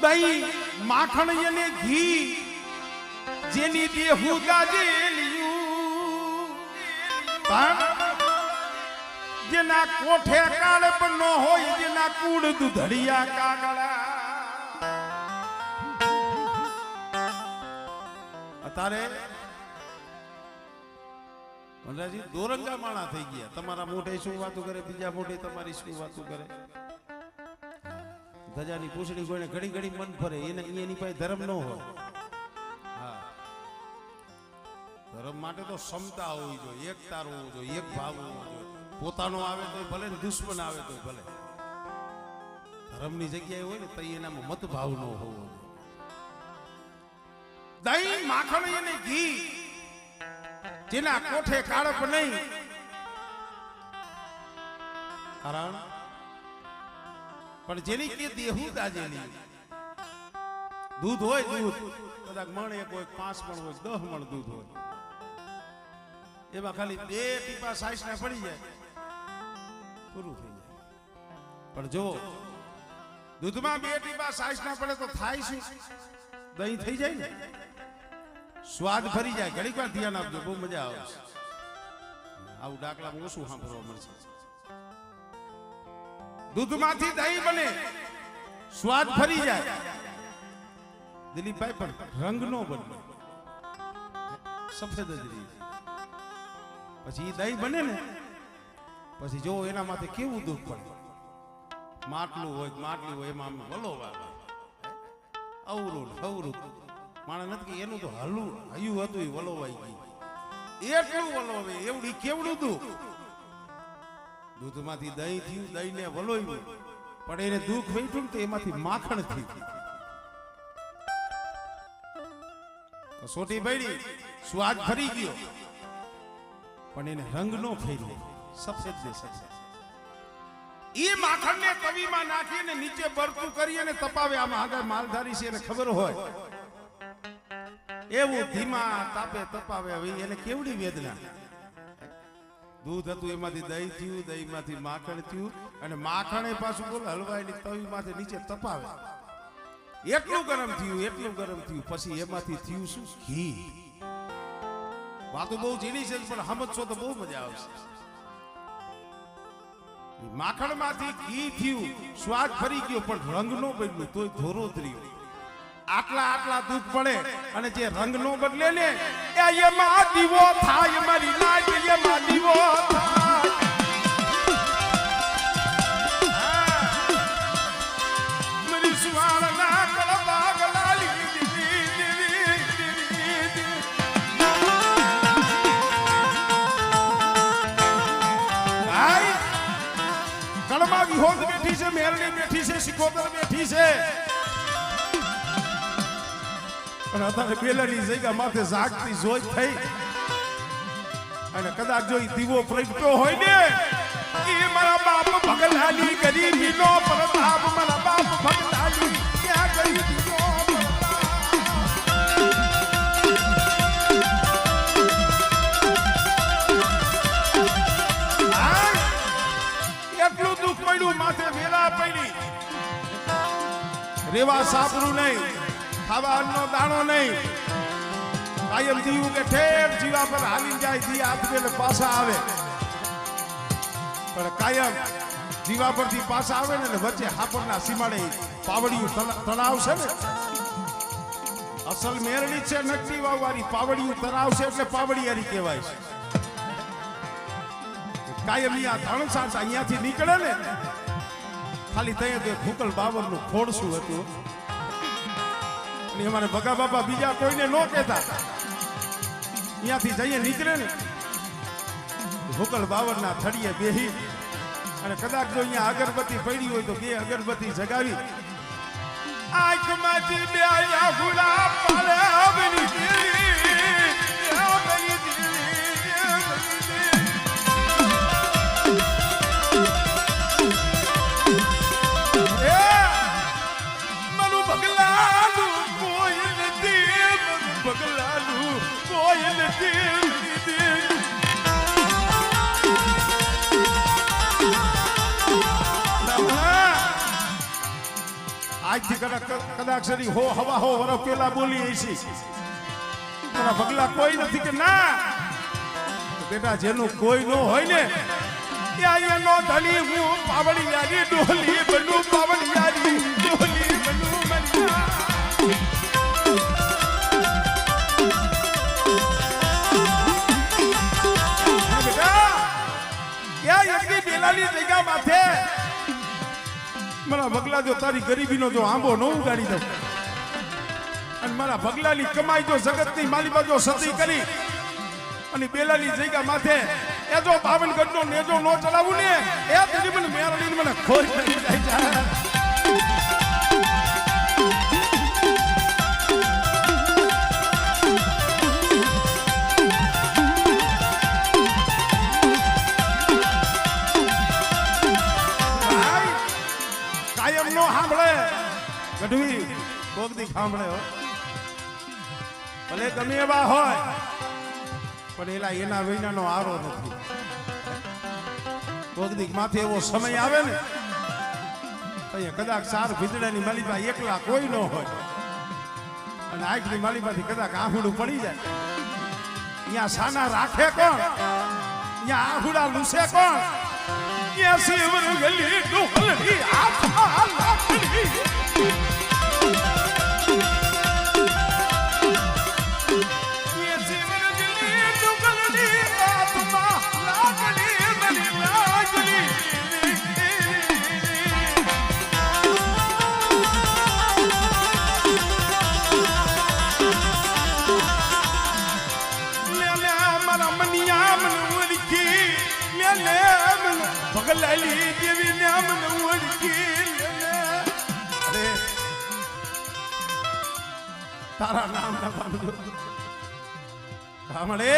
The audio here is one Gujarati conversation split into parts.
દહીં માખણ અને ઘી જેની દેહુ ગાજેલિયું જેના કોઠે કાળ પણ ન હોય જેના કુડ દુધડિયા કાગડા અત્યારે વનરાજી દોરંગા માણા થઈ ગયા. તમારા મોઢે શું વાતો કરે, બીજા મોઢે તમારી શું વાતો કરે. ધજાની પૂછડી કોઈને ઘડી ઘડી મન ફરે, એની પાસે ધર્મ ન હોય. હા, ધર્મ માટે તો ક્ષમતા હોવી જોઈએ, એકતા હોવું જોઈએ, એક ભાવ હોવો જોઈએ. પોતાનો આવે તો ભલે ને દુશ્મન આવે તો ભલે, ધર્મની જગ્યાએ હોય ને તો એનામાં મતભાવ ન હોવો જોઈએ. દહીં માખણ અને ઘી જેના કોઠે કાળપ નહીં, કારણ પણ જેની કે દેહુ દાજેલી. દૂધ હોય, દૂધ કદાચ મણ એક હોય, 5 મણ હોય, 10 મણ દૂધ હોય, એમાં ખાલી 2 ટીપા સાઈસ ના પડી જાય, પૂરું થઈ જાય. પણ જો દૂધમાં 2 ટીપા સાઈસ ના પડે તો થાય શું? દહીં થઈ જાય ને, સ્વાદ ફરી જાય. ઘડીક વાર ધ્યાન આપજો, બહુ મજા આવશે. આવું ડાકલામાં ઓછું સાંભળવા મળશે. દૂધમાંથી દહીં બને, સ્વાદ ફરી જાય. દિલીપભાઈ પણ રંગ નો બને, સફેદ જ રહી. પછી દહીં બને ને પછી જો એના માથે કેવું દુઃખ પડે. માટલું હોય, માટલી હોય, એમાં વલોવા અવરું અવરું માણસ નથી, એનું તો હલું હયું હતું, એ વલોવાઈ ગયું. એટલું વલોવે એવડી કેવડું દુઃખ. દૂધમાંથી દહીં થયું, દહીં ને વલોવ્યું, પણ એને દુઃખ વેઠું તો એમાંથી માખણ થયું. કસોટી પડી, સ્વાદ ફરી ગયો, પણ એને રંગ નો ફેર્યો, સફેદ ને સફેદ. એ માખણ ને તવીમાં નાખીને નીચે બરતું કરી અને તપાવે. આમાં આગળ માલધારી છે એને ખબર હોય, એવું ધીમા તાપે તપાવે. હવે એને કેવડી વેદના. દૂધ હતું એમાંથી દહીં થયું, દહીં માંથી માખણ થયું, અને માખણે પાછું બોલ હલવાઈ તવી માંથી નીચે તપાવે. એટલું ગરમ થયું, એટલું ગરમ થયું, પછી એમાંથી થયું શું? ઘી. વાતો બહુ ઝીણી છે પણ સમજશો તો બહુ મજા આવશે. માખણ માંથી ઘી થયું, સ્વાદ ફરી ગયો, પણ રંગ નો બદલ્યું, તોય ધોરો જ રહ્યો. આટલા આટલા દુઃખ પડે અને જે રંગ નો બદલે ને એમાં દીવો થાય. મારી લાજ એમાં દીવો થાય. મારી સુવાળના કળબા ગલાલી કળમાં વિહોદ બેઠી છે, મેરડી બેઠી છે, સિકોદર બેઠી છે. અને અત્યારે બેલાની જગ્યા માથે જાગતી જોઈ થઈ, અને કદાચ જો દીવો પ્રગટ્યો હોય ને, એ મારા બાપ ભગલાની ગરીબીનો પ્રતાપ. મારા બાપ ભગલાની ક્યાં ગરીબીનો એટલું દુઃખ પડ્યું, માથે વેલા પડી. રેવા સાપરું નહીં, ખાવાનો દાણો નહીં. કાયમ જીવું કે ઠેર જીવા પર હાલી જાય, જી આપને પાછા આવે. પણ કાયમ જીવા પરથી પાછા આવે ને, વચ્ચે હાપરના સીમાડે પાવડિયું તળાવ છે ને, અસલ મેરડી છે નકલી વાવવાળી. પાવડિયું તળાવ છે એટલે પાવડિયારી કહેવાય છે. કાયમ અહીંયા ધણસાર અહીંયાથી નીકળે ને, ખાલી ત્યાં તો ભૂકલ બાવરનું ખોડશું હતું. અમારે ભગા બાપા બીજા કોઈને ન કહેતા. અહીંયાથી જઈએ નીકળે ને, ભૂકલ બાવરના થડીએ બેહી, અને કદાચ જો અહીંયા અગરબત્તી પડી હોય તો 2 અગરબત્તી જગાવી. આંખમાંથી બે આંખુડા પાલે આવની પગલાનું કોઈ નથી. આજથી કદાચ હો હવા હો વરસ પેલા બોલી હશે મારા ભગલા કોઈ નથી કે ના બેટા જેનું કોઈ નો હોય ને ત્યાં એનો ધણી હું પાવડિયારી ડોલી બનુ પાવડિયારી ડોલી બનુ મનિયા બેલાની જગ્યા માથે મારા ભગલા જો તારી ગરીબીનો જો આંબો ન ઉગાડી દઉં અને મારા ભગલાની કમાઈ જો જગતની માલિકા જો સતી કરી અને બેલાની જગ્યા માથે એ જો પાવનગઢનો નેજો નો ચલાવું ને એ તેની મને મેરડીને મને ખોઈ કરી જાય ગઢવી કોકદી સાંભળે હો ભલે ગમે એવા હોય પણ એલા એના વિનાનો આરો નથી કોકદી માથે એવો સમય આવે ને અહીંયા કદાચ સાર ભીતડાની માલિકા એકલા કોઈ ન હોય અને આંખની માલિકાથી કદાચ આહુડું પડી જાય અહીંયા સાના રાખે કોણ અહીંયા આહુડા લૂસે કોણ અહીંયા શિવર ગલી ડોહલી આખા લાકડી ભગલાલી દેવી નામ ઓળખી અરે તારા નામ ના પામજો કામળે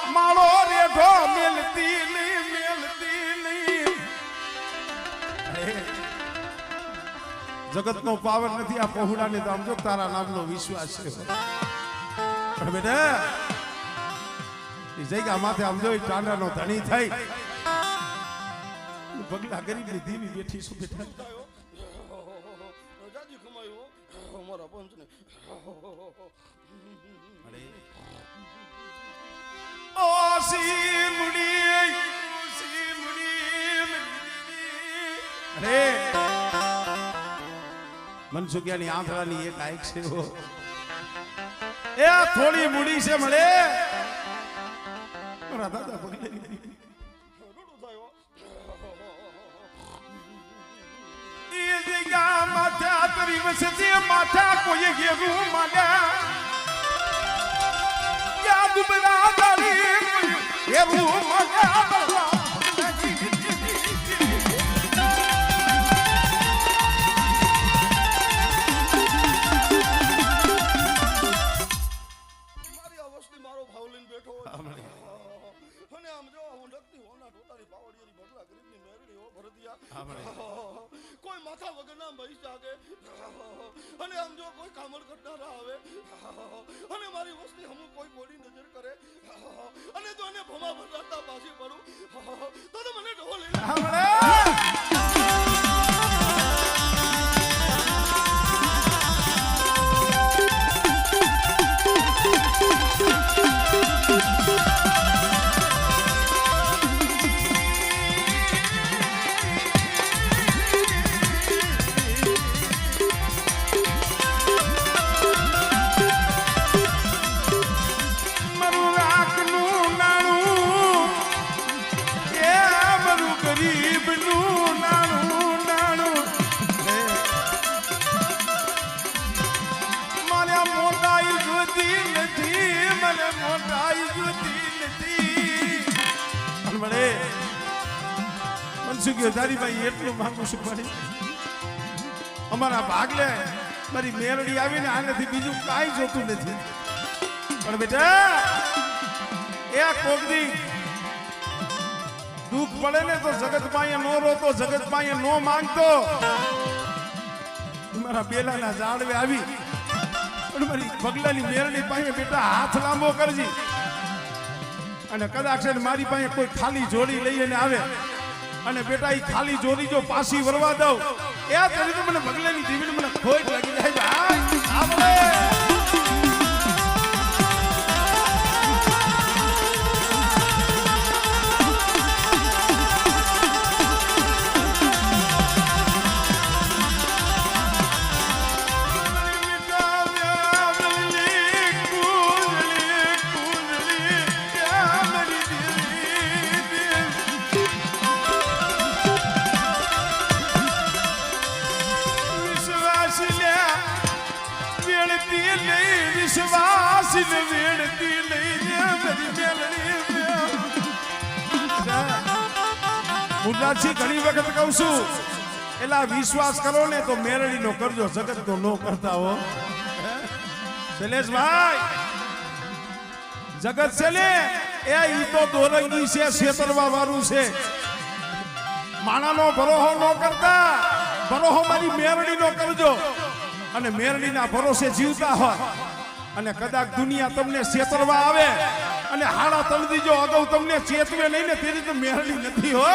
માળો રેઢો મેલતી નહીં જગત નો પાવર નથી આ પહોળાને તો આમ જો તારા નામનો વિશ્વાસ છે પણ બેટા એ જગ્યા માથે આમ જોઈ ટાંડાનો ધણી થઈ પગલા ગરીબની ધીમી બેઠી શું બેઠા અમારા પંચને અરે મનસુખિયાની આંધળાની એક આંખ છે એ થોડી મૂડી છે મળે મારા દાદા પગલે માથા તરી વસતી માથા કોઈ ઘેરું માડા યાદ બના દાડી ઘેરું માડા મારો ભાવ લઈને બેઠો અને આમ જો હું લગતી હોના ટોટાની પાવડિયાની બદલા ગરીબની મેરડી હો ભરતિયા કોઈ માથા વગરના ભાઈ જાગે અને આમ જો કોઈ કામર કરનારા આવે અને મારી વસ્તી હમુ કોઈ બોડી નજર કરે અને જો એને ભમા ભરાતા પાછી પડું તો મને ઢોલ લઈ અને મોટાઈ જુદી નથી. અને મને મનસુખ્યો તારી ભાઈ એટલું માંગુ છું પડી અમારા ભાગલે મારી મેરડી આવીને આનાથી બીજું કાંઈ જોતું નથી. પણ બેટા એ કોકદી દુઃખ પડે ને તો જગત પાસે નો રોતો, જગત પાસે નો માંગતો. મારા બેલાના ઝાડવે આવી પણ મારી પગલાની મેરડી પાસે બેટા હાથ લાંબો કરજી. અને કદાચ મારી પાસે કોઈ ખાલી જોડી લઈને આવે અને બેટા એ ખાલી જોડી જો પાછી વરવા દઉં એ તરી તો મને પગલાની દીવીને મને ખોટ લાગી જાય. વિશ્વાસ વેડતી લઈને મુદ્રાજી ઘણી વખત કહું છું એલા વિશ્વાસ કરો ને તો મેરડી નો કરજો, જગત નો નો કરતા હો. શૈલેષભાઈ જગત છે ને એ ઈ તો દોરંગી છે, છેતરવા વાળું છે. માણાનો ભરોહો નો કરતા ભરોહો મારી મેરડી નો કરજો. અને મેરડીના ભરોસે જીવતા હોય અને કદાચ દુનિયા તમને છેતરવા આવે અને હાડા તળદી જો અગાઉ તમને ચેતવે નહીં ને તેની તો મેરડી નથી હો.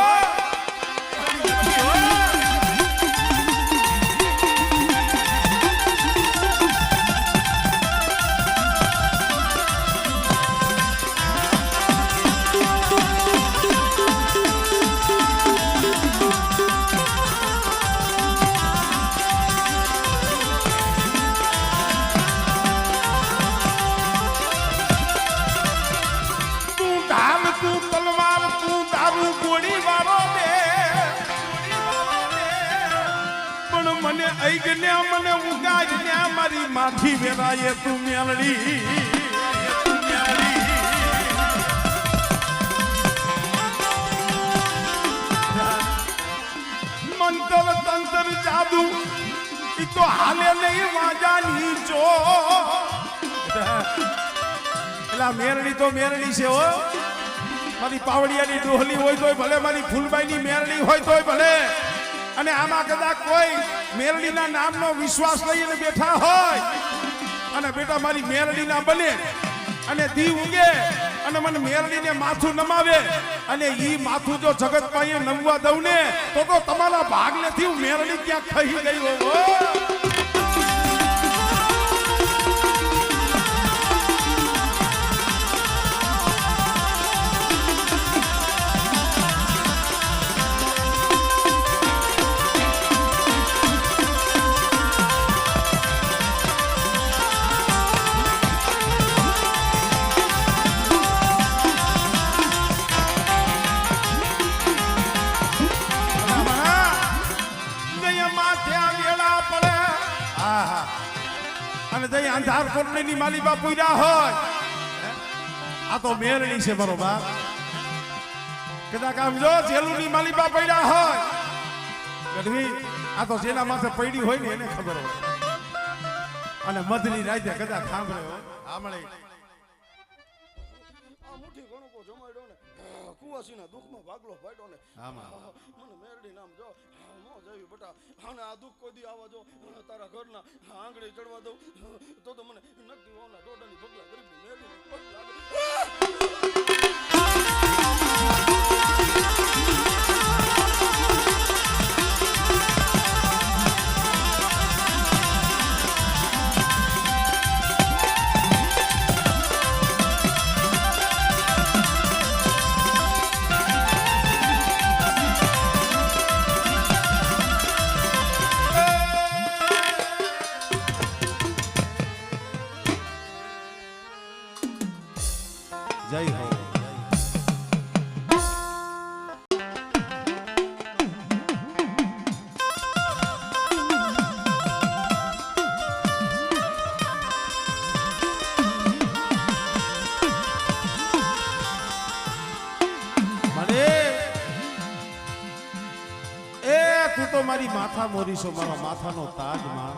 મને અઈગને મને ઉગાડને મારી માથી વેરાય તું મેલડી. મંતર તંત્ર જાદુ ઈ તો હાલે નહીં વાજાની જો. એલા મેરડી તો મેરડી છે હો. મારી પાવડિયાની ડોહલી હોય તોય ભલે, મારી ફૂલબાઈની મેરડી હોય તોય ભલે. અને આમાં કદાચ કોઈ મેરડીના નામનો વિશ્વાસ લઈને બેઠા હોય અને બેટા મારી મેરડી ના બને અને દી ઉગે અને મને મેરડીને માથું નમાવે અને ઈ માથું જો જગત પાસે નમવા દઉં ને તો તમારા ભાગ નથી હું મેરડી ક્યાંક થઈ ગઈ હોય. અને જઈ અંધાર કોટની માલીબા પૂર્યા હોય આ તો મેરડી છે બરોબર. કદાચ આમ જો જેલુની માલીબા પડ્યા હોય ગઢવી આ તો જેના માથે પડી હોય ને એને ખબર હોય. અને મધની રાતે કદાચ સાંભળે હોય આમળે આ મુઠ્ઠી ઘણો કો જમાડ્યો ને કુવાસીના દુઃખમાં ભાગલો પાડ્યો ને મને મેરડી નામ જો નો જવી બટા. અને આ દુઃખ કોઈ દી આવા જો તારા ઘરના આંગળી ચડવા દઉં તો મને નક્કી હોના ડોડાની પગલા ગરીબની મેરડીને પગ લાગે. તું તો મારી માથા મોરી છો, મારા માથાનો તાજ માં,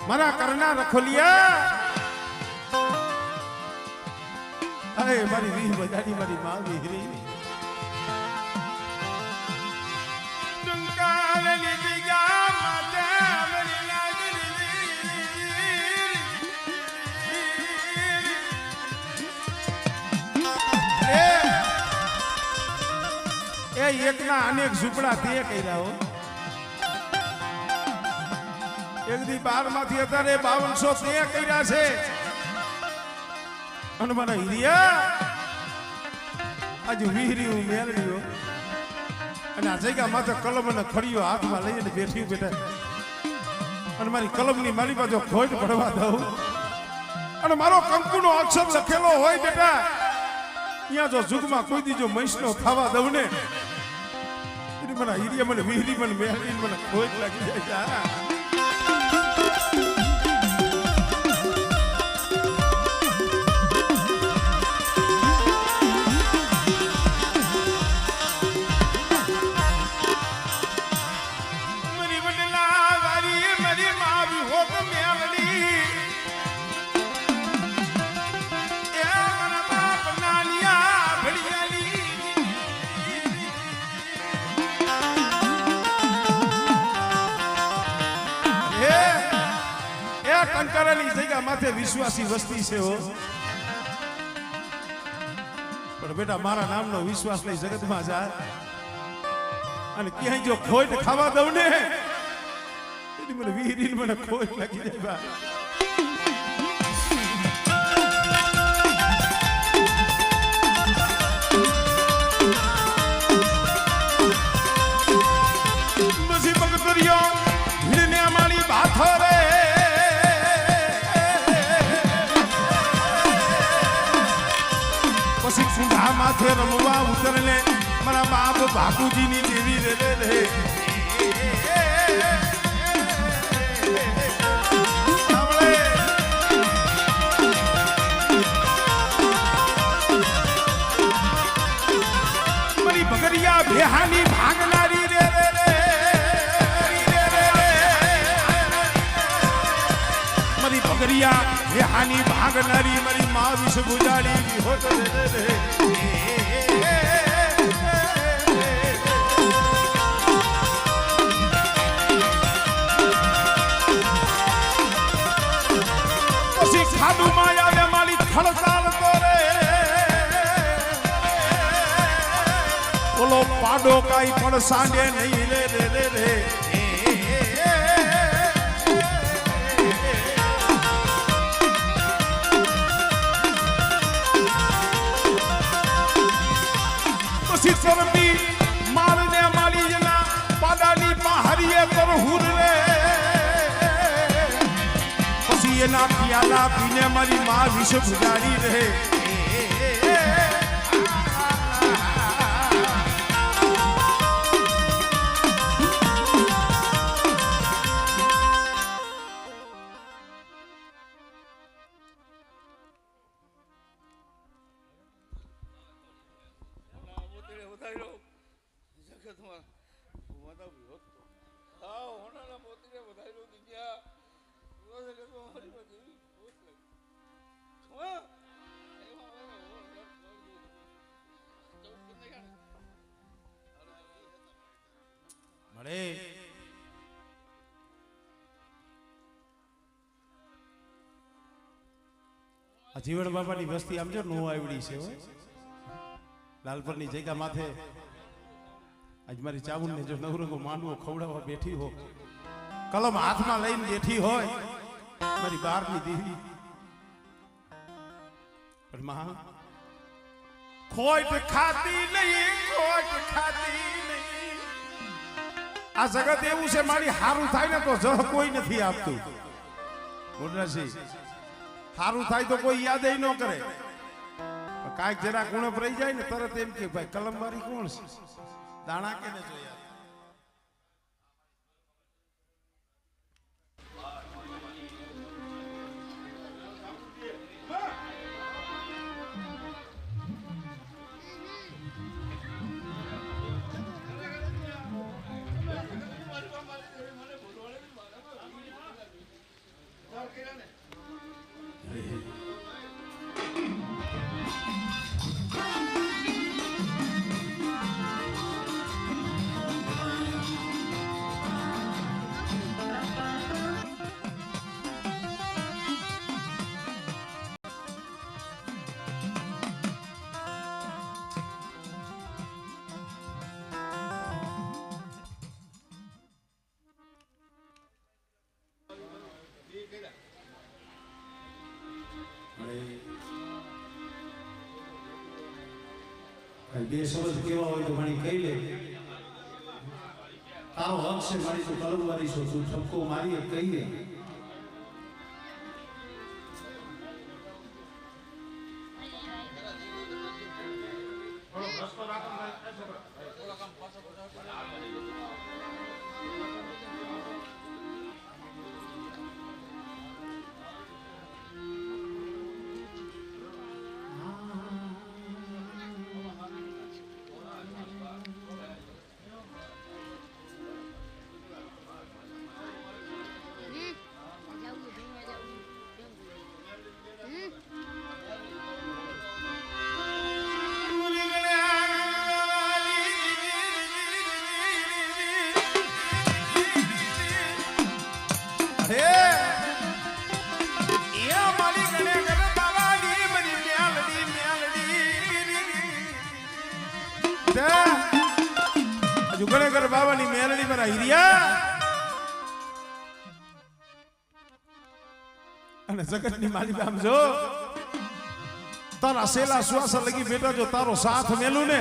મારા કરના રખોલિયા. અરે મારી વીર બજાડી મારી માં વીહરી એકના અનેક ઝૂંપડા તે કર્યા હો. એક દી 12 માંથી અત્યારે 5200 તે કર્યા છે. અને મારા હીરિયા આજે વીહરી મેલડીઓ અને આ જગ્યા માથે કલમ અને ખડીઓ હાથમાં લઈને બેઠી બેઠા અને મારી કલમની મારી બાજુ ખોટ પડવા દઉં અને મારો કંકુનો અક્ષર લખેલો હોય બેટા અહીંયા જો જુગમાં કોઈ દી જો મહીસનો ખાવા દઉં ને મને હીરિયા મને વીહરી મને મેલડી મને ખોટ લાગી જાય. કંકારાની જગ્યા માથે વિશ્વાસી વસ્તી છે હો. પણ બેટા મારા નામનો વિશ્વાસ લઈ જગતમાં જા અને ક્યાંય જો ખોટ ખાવા દઉં ને એની મને વીહરી મને ખોટ લાગી જાય. પછી બગતરિયો ભીડને મારી બાથો રે સુધા માથે રમવા ઉતરલે મારા બાપ બાપુજીની દેવી રે રે મારી બગરિયા ભેહાની ભાગનારી રે રે મારી બગરિયા ભેહાની ભાગનારી મારી મા વિષ ગુજારી હોત રે રે. પછી ખાડું માયા ને મારી ખડતાલ તો રે ઓલો પાડો કાઈ પણ સાંડે નહીં રે રે રે રે. ચરબી મારને મારી જના પાડાની પહાડીએ પર હુર રે પછી એના પિયાલા પીને મારી માં વિષ ગુજારી રહે. મળે આ જીવણ બાપાની વસ્તી આમ જો નો આવડી છે હો. લાલપરની જગ્યા માથે આજ મારી ચાવુંને જો નવરંગો માંડવો ખવડાવવા બેઠી હો, કલમ હાથમાં લઈને બેઠી હોય મારી બારની દેવી, પણ માં ખોટ ખાતી નહીં, ખોટ ખાતી નહીં. આ જગત એવું છે મારી હારું થાય ને તો જહ કોઈ નથી આપતું. મોટરાજી હારું થાય તો કોઈ યાદ ન કરે, કાંઈક જરા ગુણપ રહી જાય ને તરત એમ કે ભાઈ કલમ મારી કોણ છે, દાણા કે ને જોયા. બે શબ્દ કેવા હોય તો મારી કહી લે. તારો હક છે મારી, તું તલવારી છો, તું ઠપકો મારી કહી દે. જુગણેકર બાવાની મેલડી પર હીરિયા અને જગતની માલિક આમ જો તારા સેલા શ્વાસ લગી બેટા જો તારો સાથ મેલું ને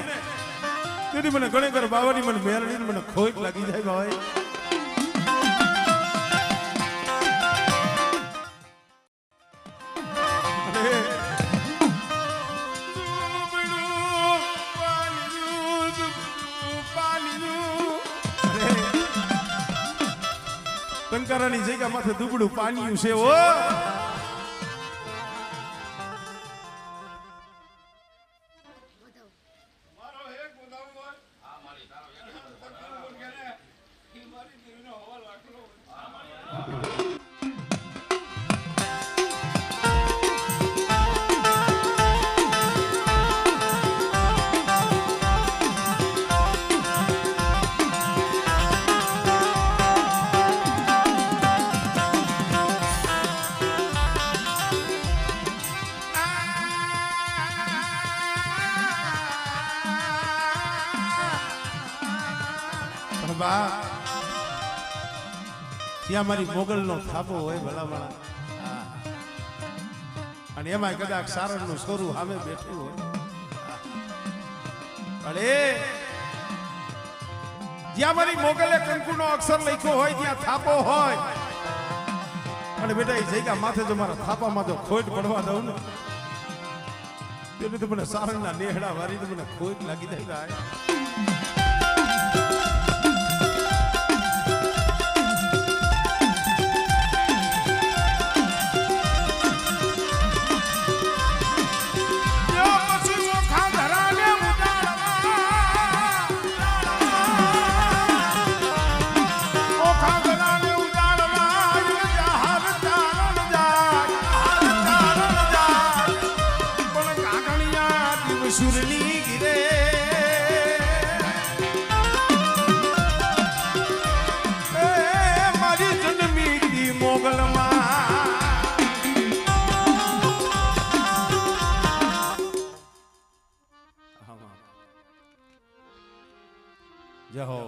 તેથી મને ગણેકર બાવાની મને મેલડી મને ખોટ લાગી જાય ભાઈ. કંકારાની જગ્યા માથે દુબળું પાણીયું છે ઓ. ત્યાં મારી મોગલ નો થાપો હોય ભલામણા અને એમાં કદાચ સારણ નું સોરું સામે બેઠું હોય અરે જ્યાં મારી મોગલે કંકુ નો અક્ષર લખ્યો હોય ત્યાં થાપો હોય અને બેટા એ જગ્યા માથે જો મારા થાપામાં જો ખોટ પડવા દઉં ને તેને તો મને સારણ ના નેહડા વારી તો મને ખોટ લાગી જાય. સુરલી ગીરે મારી જન્મી દી મોગલમાં જય હો.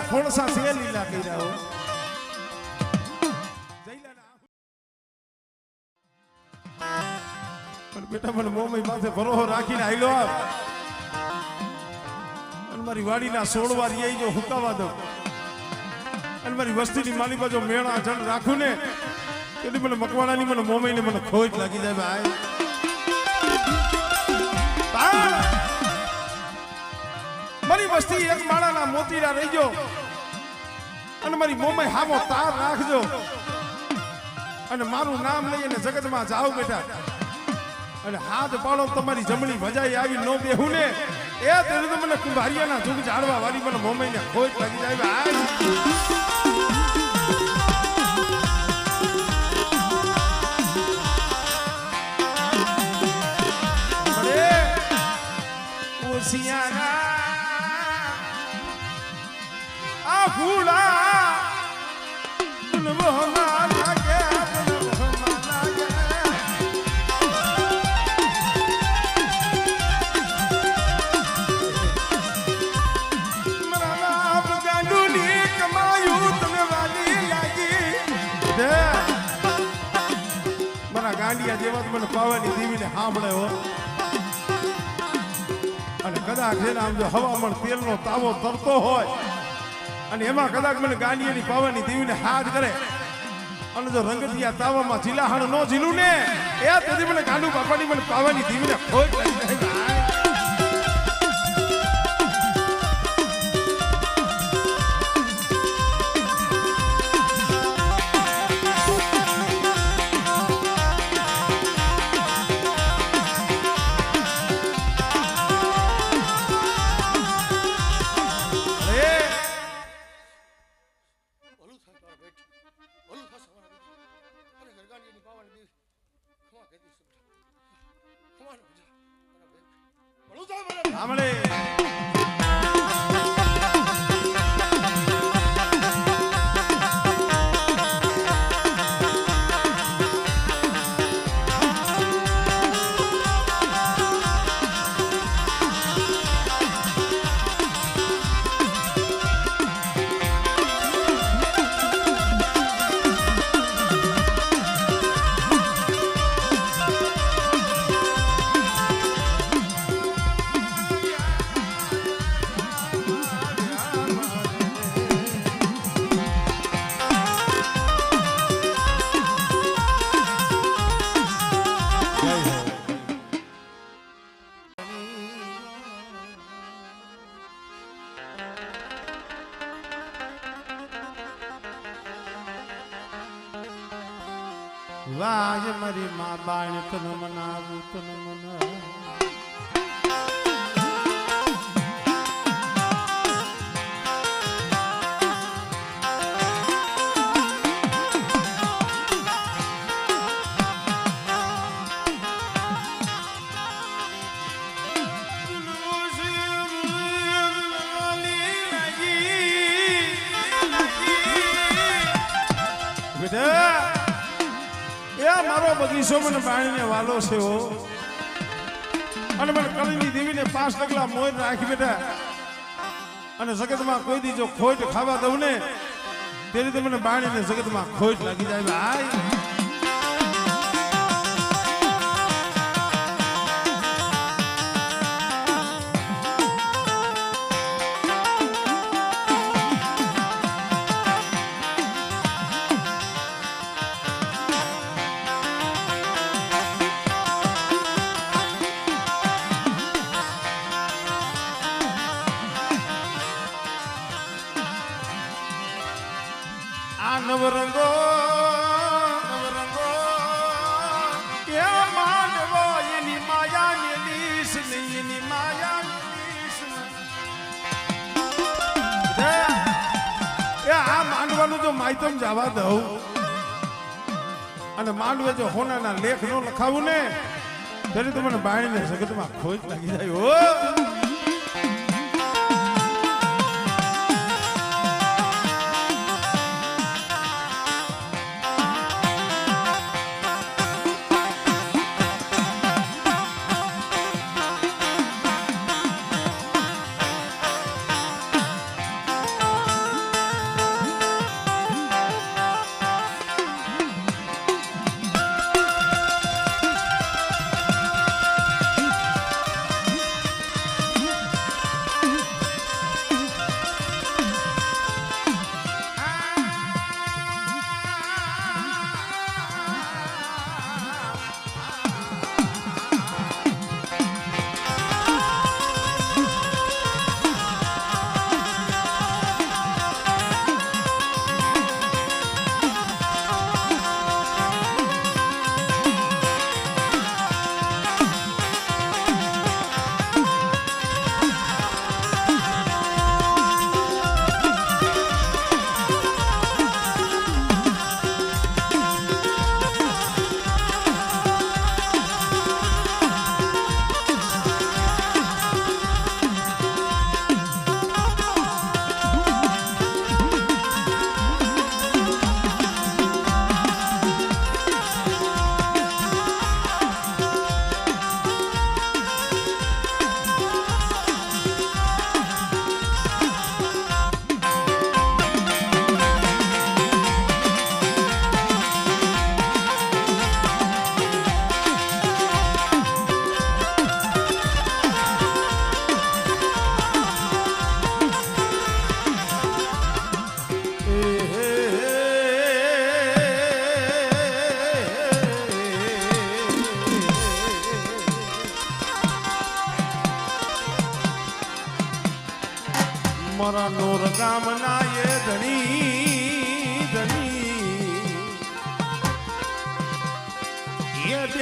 ખોળસા છે લીલા કર્યા હો પણ બેટા મને મોમઈ માથે ભરોહો રાખીને આયલો આપ અને મારી વાડીના 16 વાર ઈ જો હુકાવા દો અને મારી વસ્તીની માલી બાજુ મેળા જણ રાખું ને તેથી મને મકવાણાની મને મોમઈને મને ખોટ લાગી જાય ભાઈ. મારી વસ્તી એક માળાના મોતીરા રહી ગયો અને મારી મોમઈ હામો તાર રાખજો અને મારું નામ લઈને જગતમાં જાઓ બેટા અને હાથ પાડો તમારી જમણી ભજાઈ આવી નો બેહું ને એ તેરે તો મને કુંભારિયાના જુગ જાળવા વાળી મને મોમેને ખોટ લાગી જાય ભાઈ અરે ઓસિયાના આ ફૂલા મોહમ્મદ લાગે મોહમ્મદ લાગે ગાંડિયા જેવા મને પાવાની દીવીને સાંભળે હો અને કદાચ એને આમ જો હવામાન તેલનો તાવો તરતો હોય અને એમાં કદાચ મને ગાંડિયાની પાવાની દીવીને હાથ કરે અને જો રંગતિયા તાવામાં જીલાહાણ નો ઝીલું ને એ તેથી મને ગાંડુ બાપાની મને પાવાની દીવીને ખોટ લાગી જાય સાંભળે વાજ મારી માં બાણ તન મનાવું તન મના મારો બગીચો મને પાણીને વાલો છે હો અને મને કલીની દેવીને 5 ડગલા મોર રાખી બેઠા અને જગતમાં કોઈ દી જો ખોટ ખાવા દઉં ને તેરી તો મને બાણીને જગતમાં ખોટ લાગી જાય ભાઈ નવરંગો નવરંગો કે માનવો એની માયા ને લીસ નહીં એની માયા ને લીસ એ આ માંડવાનું જો માયતમ જવા દઉં અને માંડવે જો હોનાના લેખ નો લખાવું ને ત્યારે તો મને બાણીને જગતમાં ખોટ લાગી જાય હો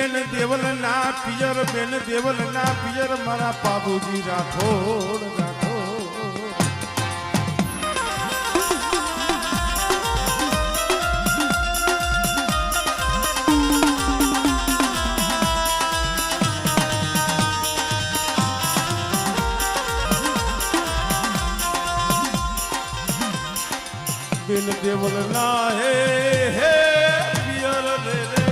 બેન દેવલના પિયર બેન દેવલના પિયર મારા બાબુજી રાઠોડ રાઠોડ બેન દેવલના હે હે પિયર રે રે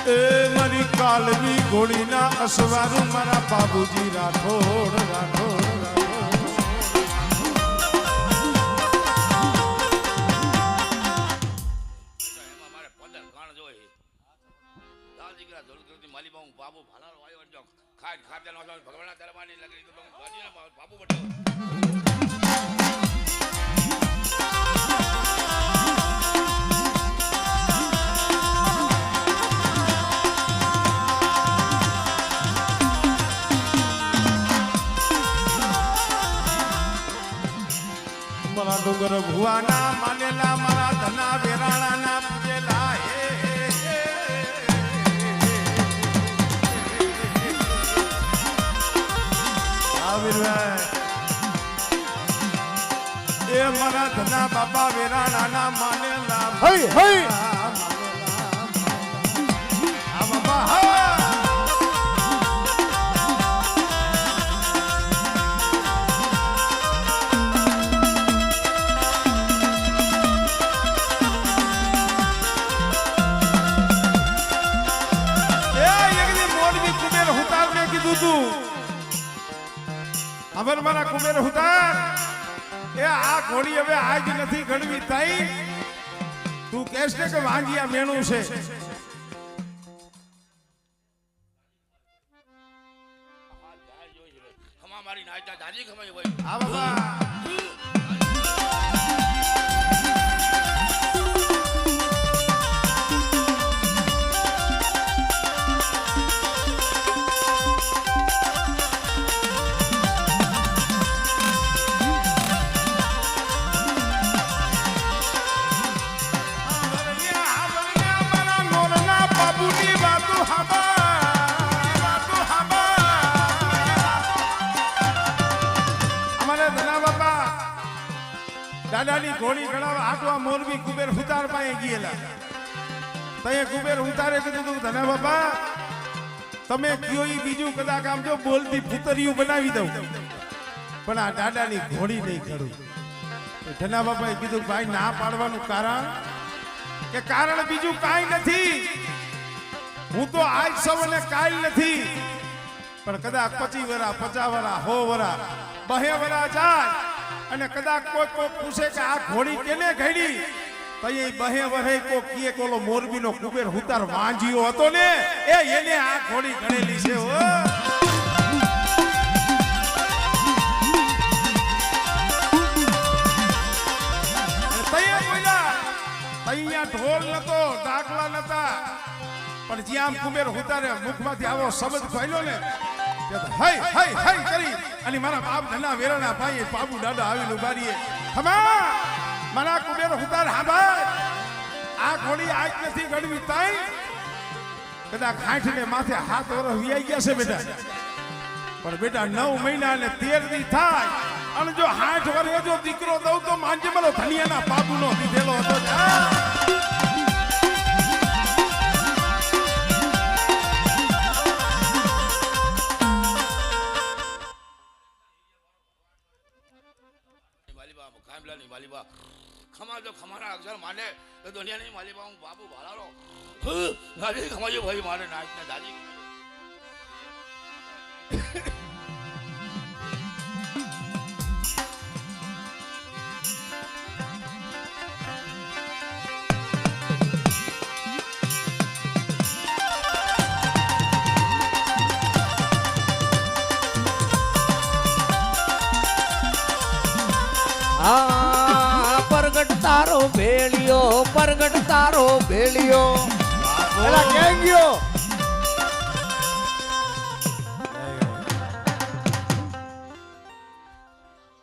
એ મારી કાલની ઘોડીના અસવારું મારા બાબુજી રાઠોડ રાઠોડ બાબુ ભાલારો આવ્યો જો ખાટ ખાતે નો ભગવાનના દરબારની લગડી તો બાબુ બટ્યો મારા ડુંગર ભુવાના માનેલા મારા ધના વેરાણાના પૂજેલા હે એ મારા ધના બાબા વેરાણાના માનેલા હઈ હઈ આ બાબા હા ખબર મારા કુબેર હુતાર એ આ ઘોડી હવે આજ નથી ગણવી તાઈ તું કહેશ ને કે વાંગિયા મેણું છે ખમા મારી નાયતા દાદી ખમાઈ ભાઈ આ બાબા દાદાની ઘોડી ગણાવા આટવા મોરબી કુબેર હુતાર પાસે ગયેલા તય કુબેર હુતારે કીધું તું ધના બાપા તમે કયો ઈ બીજું કદાચ આમ જો બોલતી પુતરિયું બનાવી દઉં પણ આ દાદાની ઘોડી નહીં કરું ધના બાપાએ કીધું ભાઈ ના પાડવાનું કારણ બીજું કાંઈ નથી હું તો આજ સૌને કાલ નથી પણ કદાચ 25 વરા 50 વરા 100 વરા 2 વરા જાય અને કદાચ કોઈ પૂછે કે આ ઘોડી કેને ઘડી તો એ 2 વરે કો કીએ કોલો મોરબીનો કુબેર હુતાર વાંજીયો હતો ને એને આ ઘોડી ઘડેલી છે હો અહીંયા ઢોલ નતો ડાકલા નતા પણ જ્યાં કુબેર હુતારે મુખમાંથી આવો શબ્દ ફાલ્યો ને હઈ હઈ હઈ કરી અને મારા બાપ ધના વેરાના ભાઈ બાબુ દાદા આવીને ઉભારીએ ખમા મારા કુબેર હુતાર હાંભાર આ ઘોડી આજ નથી ગણવી તાઈ કદાચ હાઠને માથે હાથ વરસ વિયાઈ ગયા છે બેટા પણ બેટા 9 મહિના અને 13 દી થાય અને જો 60 વર્ષે જો દીકરો દઉં તો માંજે મારો ધનિયાના બાબુનો દીધેલો હતો ખમા જો ખમાના અક્ષર માને તો દુનિયાની માલીબા હું બાબુ ભાલારો દાદી ખમાયો ભાઈ મારે નાચને દાદી પરગટ તારો ભેળિયો એલા ક્યાં ગયો